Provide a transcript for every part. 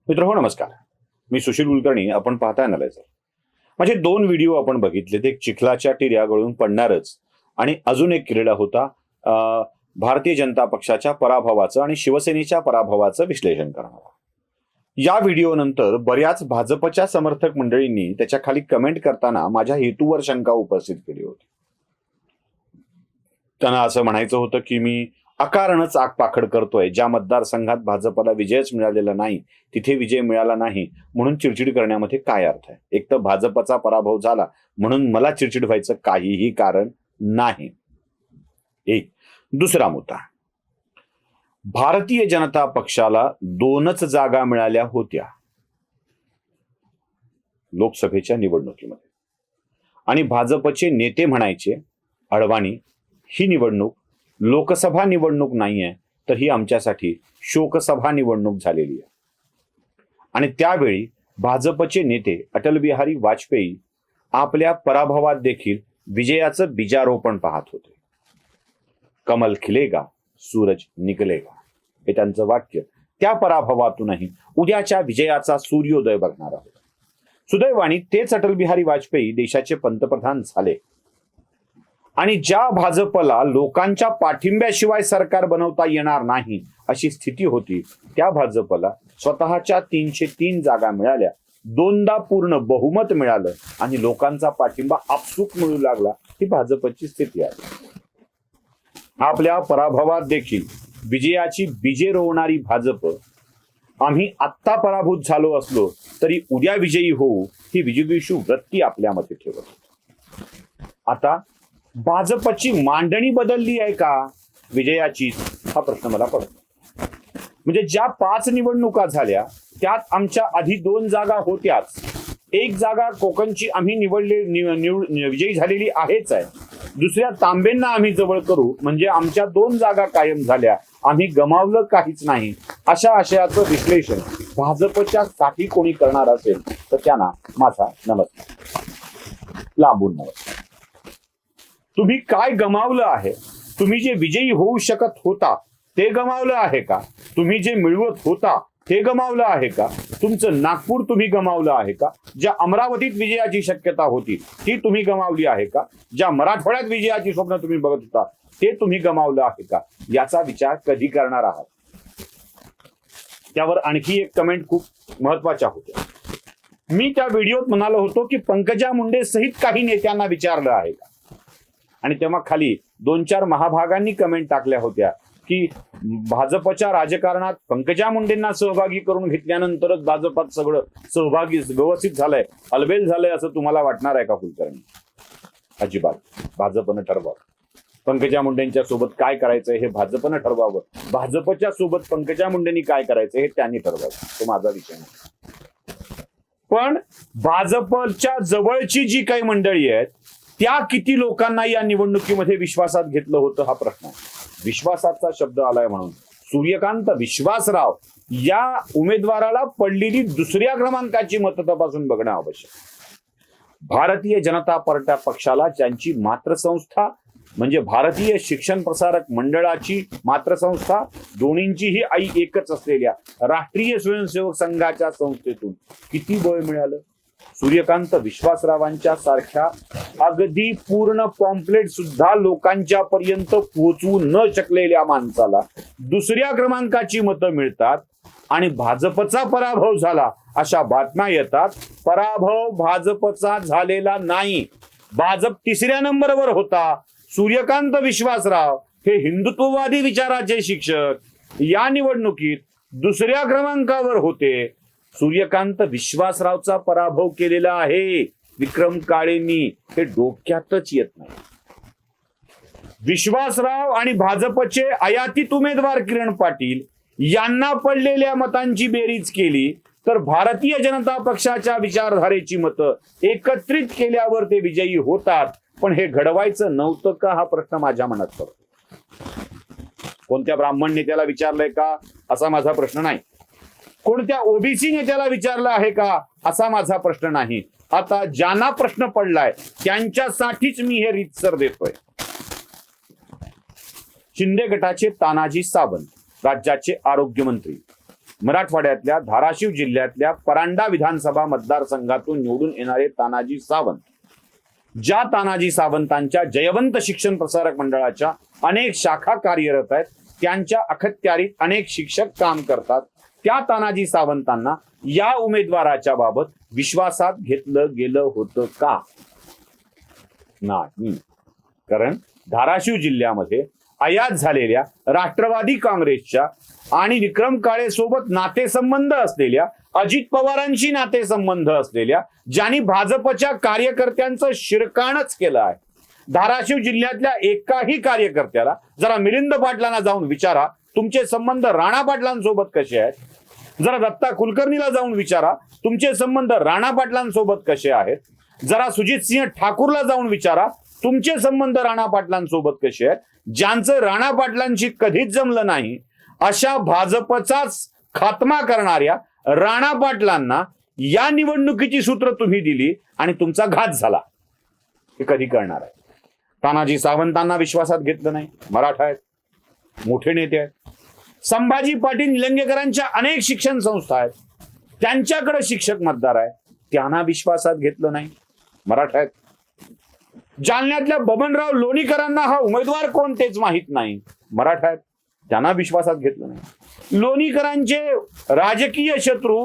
मित्रहो नमस्कार. मी सुशील कुलकर्णी. आपण पाहताय अॅनालायझर. माझे 2 व्हिडिओ आपण बघितले. एक चिखलाच्या टिऱ्या गळून पडणारच आणि अजून एक केलेला होता भारतीय जनता पक्षाच्या पराभवाचं आणि शिवसेनेच्या पराभवाचं विश्लेषण करणारा. या व्हिडिओ नंतर बऱ्याच भाजपच्या समर्थक मंडळींनी त्याच्या खाली कमेंट करताना माझ्या हेतूवर शंका उपस्थित केली होती. त्यांना असं म्हणायचं होतं की मी अकारणच आगपाखड करतोय. ज्या मतदारसंघात भाजपला विजयच मिळालेला नाही तिथे विजय मिळाला नाही म्हणून चिडचिड करण्यामध्ये काय अर्थ आहे. एक तर भाजपचा पराभव झाला म्हणून मला चिडचिड व्हायचं काहीही कारण नाही. एक दुसरा मुद्दा, भारतीय जनता पक्षाला 2च जागा मिळाल्या होत्या लोकसभेच्या निवडणुकीमध्ये आणि भाजपचे नेते म्हणायचे अडवाणी ही निवडणूक लोकसभा निवडणूक नाहीये तर ही आमच्यासाठी शोकसभा निवडणूक झालेली आहे. आणि त्यावेळी भाजपचे नेते अटल बिहारी वाजपेयी आपल्या पराभवात देखील विजयाचं बीजारोपण पाहत होते. कमल खिलेगा सूरज निकलेगा हे त्यांचं वाक्य. त्या पराभवातूनही उद्याच्या विजयाचा सूर्योदय बघणार आहोत. सुदैवाने तेच अटल बिहारी वाजपेयी देशाचे पंतप्रधान झाले आणि ज्या भाजपला लोकांच्या पाठिंब्याशिवाय सरकार बनवता येणार नाही अशी स्थिती होती त्या भाजपला स्वतःच्या 303 जागा मिळाल्या, 2दा पूर्ण बहुमत मिळालं आणि लोकांचा पाठिंबा आपसूक मिळू लागला. ही भाजपची स्थिती आहे. आपल्या पराभवात देखील विजयाची बीजे रोवणारी भाजप आम्ही आत्ता पराभूत झालो असलो तरी उद्या विजयी होऊ ही विजिगीषू वृत्ती आपल्यामध्ये ठेवत. आता भाजपची मांडणी बदलली आहे का विजयाची हा प्रश्न मला पडतो. म्हणजे ज्या 5 निवडणुका झाल्या त्यात आमच्या आधी 2 जागा होत्याच. 1 जागा कोकणची आम्ही विजयी झालेली आहेच आहे. दुसऱ्या तांबेंना आम्ही जवळ करू म्हणजे आमच्या 2 जागा कायम झाल्या. आम्ही गमावलं काहीच नाही अशा आशयाचं विश्लेषण भाजपच्या साठी कोणी करणार असेल तर त्यांना माझा नमस्कार, लांबून नमस्कार. तुम्ही काय गमावलं आहे? तुम्ही जे विजयी होऊ शकत होता ते गमावलं आहे का? तुम्ही जे मिळवत होता ते गमावलं आहे का? तुमचं नागपूर तुम्ही गमावलं आहे का? ज्या अमरावतीत विजयाची शक्यता होती ती तुम्ही गमावली आहे का? ज्या मराठवाड्यात विजयाची स्वप्न तुम्ही बघत होता ते तुम्ही गमावलं आहे का? याचा विचार कधी करणार आहात? त्यावर आणखी एक कमेंट खूप महत्वाच्या होत्या. मी त्या व्हिडिओत म्हणालो होतो की पंकजा मुंडे सहित काही नेत्यांना विचारलं आहे का? आणि तेव्हा खाली 2-4 महाभागांनी कमेंट टाकल्या होत्या की भाजपच्या राजकारणात पंकजा मुंडेंना सहभागी करून घेतल्यानंतरच भाजपात सगळं सहभागी व्यवस्थित झालंय, अलबेल झालंय असं तुम्हाला वाटणार आहे का कुलकर्णी? अजिबात. भाजपनं ठरवावं. पंकजा मुंडेंच्या सोबत काय करायचंय हे भाजपनं ठरवावं. भाजपच्या सोबत पंकजा मुंडेंनी काय करायचं हे त्यांनी ठरवावं. तो माझा विषय नाही. पण भाजपच्या जवळची जी काही मंडळी आहेत त्या किती लोकांना या निवडणुकीमध्ये विश्वासात घेतलं होतं हा प्रश्न आहे. विश्वासाचा शब्द आलाय म्हणून सूर्यकांत विश्वासराव या उमेदवाराला पडलेली 2ऱ्या क्रमांकाची मतं तपासून बघणं आवश्यक. भारतीय जनता पक्षाला ज्यांची मात्रसंस्था म्हणजे भारतीय शिक्षण प्रसारक मंडळाची मात्रसंस्था, दोन्हींचीही आई एकच असलेल्या राष्ट्रीय स्वयंसेवक संघाच्या संस्थेतून किती बळ मिळालं? सूर्यकांत विश्वासरावांच्या सारख्या अगदी पूर्ण पॉम्पलेट सुद्धा लोकांच्या पर्यंत पोहोचवू न शकलेल्या माणसाला 2ऱ्या क्रमांकाची मतं मिळतात आणि भाजपचा पराभव झाला अशा बातम्या येतात. पराभव भाजपचा झालेला नाही. भाजप 3ऱ्या नंबरवर होता. सूर्यकांत विश्वासराव हे हिंदुत्ववादी विचाराचे शिक्षक या निवडणुकीत 2ऱ्या क्रमांकावर होते. सूर्यकांत विश्वासरावचा पराभव केलेला आहे विक्रम काळेंनी. हे डोक्यातच येत नाही. विश्वासराव आणि भाजपचे आयातीत उमेदवार किरण पाटील यांना पडलेल्या मतांची बेरीज केली तर भारतीय जनता पक्षाच्या विचारधारेची मतं एकत्रित केल्यावर ते विजयी होतात. पण हे घडवायचं नव्हतं का हा प्रश्न माझ्या मनात पडतो. कोणत्या ब्राह्मण नेत्याला विचारलंय का असा माझा प्रश्न नाही. कोणत्या ओबीसी नेत्याला विचारलं आहे का असा माझा प्रश्न नाही. आता ज्यांना प्रश्न पडलाय त्यांच्यासाठीच मी हे रीतसर देतोय. शिंदे गटाचे तानाजी सावंत राज्याचे आरोग्यमंत्री मराठवाड्यातल्या धाराशिव जिल्ह्यातल्या परांडा विधानसभा मतदारसंघातून निवडून येणारे तानाजी सावंत, ज्या तानाजी सावंतांच्या जयवंत शिक्षण प्रसारक मंडळाच्या अनेक शाखा कार्यरत आहेत, त्यांच्या अखत्यारीत अनेक शिक्षक काम करतात, त्या तानाजी सावंतांना या उमेदवाराच्या बाबत विश्वासात घेतलं गेलं होतं का? नाही. कारण धाराशिव जिल्ह्यामध्ये आयात झालेल्या राष्ट्रवादी काँग्रेसच्या आणि विक्रम काळे सोबत नातेसंबंध असलेल्या, अजित पवारांशी नातेसंबंध असलेल्या, ज्यांनी भाजपच्या कार्यकर्त्यांचं शिरकाणच केलं आहे, धाराशिव जिल्ह्यातल्या एकाही कार्यकर्त्याला जरा मिलिंद पाटलांना जाऊन विचारा तुमचे संबंध राणा पाटलांसोबत कसे आहेत, जरा दत्ता कुलकर्णीला जाऊन विचारा तुमचे संबंध राणा पाटलांसोबत कसे आहेत, जरा सुजितसिंह ठाकूरला जाऊन विचारा तुमचे संबंध राणा पाटलांसोबत कसे आहेत. ज्यांचं राणा पाटलांशी कधीच जमलं नाही अशा भाजपचाच खात्मा करणाऱ्या राणा पाटलांना या निवडणुकीची सूत्र तुम्ही दिली आणि तुमचा घात झाला. हे कधी करणार आहे? तानाजी सावंतांना विश्वासात घेतलं नाही. मराठा आहेत, मोठे नेते आहेत. संभाजी पाटील निलंगेकरांच्या अनेक शिक्षण संस्था आहेत, त्यांच्याकडे शिक्षक मतदार आहे, त्यांना विश्वासात घेतलं नाही. मराठा आहेत. जालन्यातल्या बबनराव लोणीकरांना हा उमेदवार कोण तेच माहित नाही. मराठा आहेत, त्यांना विश्वासात घेतलं नाही. लोणीकरांचे राजकीय शत्रू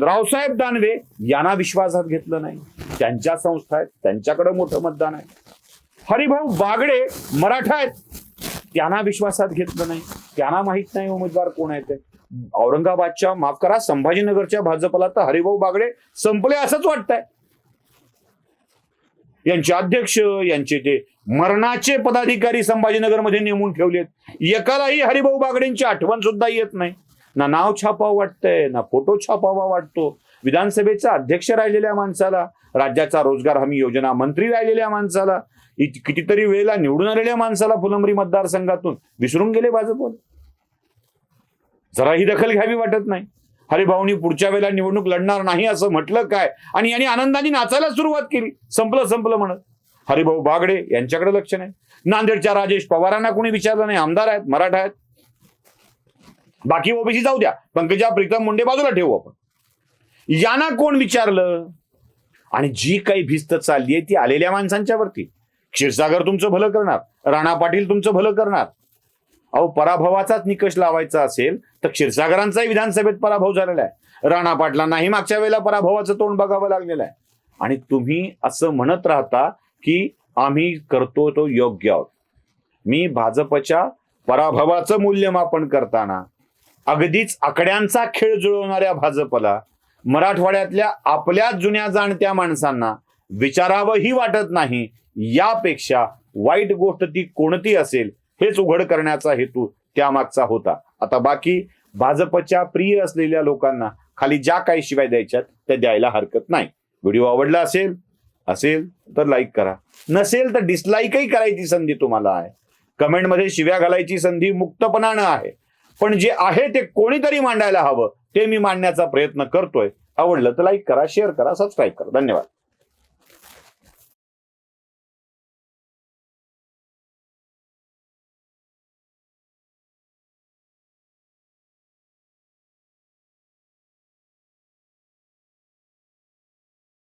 रावसाहेब दानवे यांना विश्वासात घेतलं नाही. त्यांच्या संस्था आहेत, त्यांच्याकडे मोठं मतदान आहे. हरिभाऊ बागडे मराठा आहेत, त्यांना विश्वासात घेतलं नाही. त्यांना माहित नाही उमेदवार कोण आहे ते. औरंगाबादच्या, माफ करा, संभाजीनगरच्या भाजपला तर हरिभाऊ बागडे संपले असंच वाटतंय. यांचे अध्यक्ष, यांचे ते मरणाचे पदाधिकारी संभाजीनगरमध्ये नेमून ठेवलेत. एकालाही हरिभाऊ बागडेंची आठवण सुद्धा येत नाही. ना नाव छापावं वाटतंय, ना फोटो छापावा वाटतो. विधानसभेचा अध्यक्ष राहिलेल्या माणसाला, राज्याचा रोजगार हमी योजना मंत्री राहिलेल्या माणसाला, कितीतरी वेळेला निवडून आलेल्या माणसाला फुलंब्री मतदारसंघातून विसरून गेले भाजपवर. जराही दखल घ्यावी वाटत नाही. हरिभाऊनी पुढच्या वेळेला निवडणूक लढणार नाही असं म्हटलं काय, आणि यांनी आनंदाने नाचायला सुरुवात केली, संपलं संपलं म्हणत. हरिभाऊ बागडे यांच्याकडे लक्ष नाही. नांदेडच्या राजेश पवारांना कोणी विचारलं नाही. आमदार आहेत, मराठा आहेत. बाकी ओबीसी जाऊ द्या, पंकजा प्रीतम मुंडे बाजूला ठेवू आपण. यांना कोण विचारलं? आणि जी काही भिस्त चालली आहे ती आलेल्या माणसांच्या वरती. क्षीरसागर तुमचं भलं करणार, राणा पाटील तुमचं भलं करणार. अहो, पराभवाचाच निकष लावायचा असेल तर क्षीरसागरांचाही विधानसभेत पराभव झालेला आहे. राणा पाटलांनाही मागच्या वेळेला पराभवाचं तोंड बघावं लागलेलं आहे. आणि तुम्ही असं म्हणत राहता की आम्ही करतो तो योग्य आहोत. मी भाजपच्या पराभवाचं मूल्यमापन करताना अगदीच आकड्यांचा खेळ जुळवणाऱ्या भाजपला, मराठवाड्यातल्या आपल्या जुन्या जाणत्या माणसांना विचारावंही वाटत नाही. यापेक्षा वाईट गोष्ट ती कोणती असेल हेच उघड करण्याचा हेतू त्यामागचा होता. आता बाकी भाजपच्या प्रिय असलेल्या लोकांना खाली ज्या काही शिवाय द्यायच्यात त्या द्यायला हरकत नाही. व्हिडिओ आवडला असेल तर लाईक करा, नसेल तर डिसलाईकही करायची संधी तुम्हाला आहे. कमेंटमध्ये शिव्या घालायची संधी मुक्तपणानं आहे. पण जे आहे ते कोणीतरी मांडायला हवं, ते मी मांडण्याचा प्रयत्न करतोय. आवडलं तर लाईक करा, शेअर करा, सबस्क्राईब करा. धन्यवाद.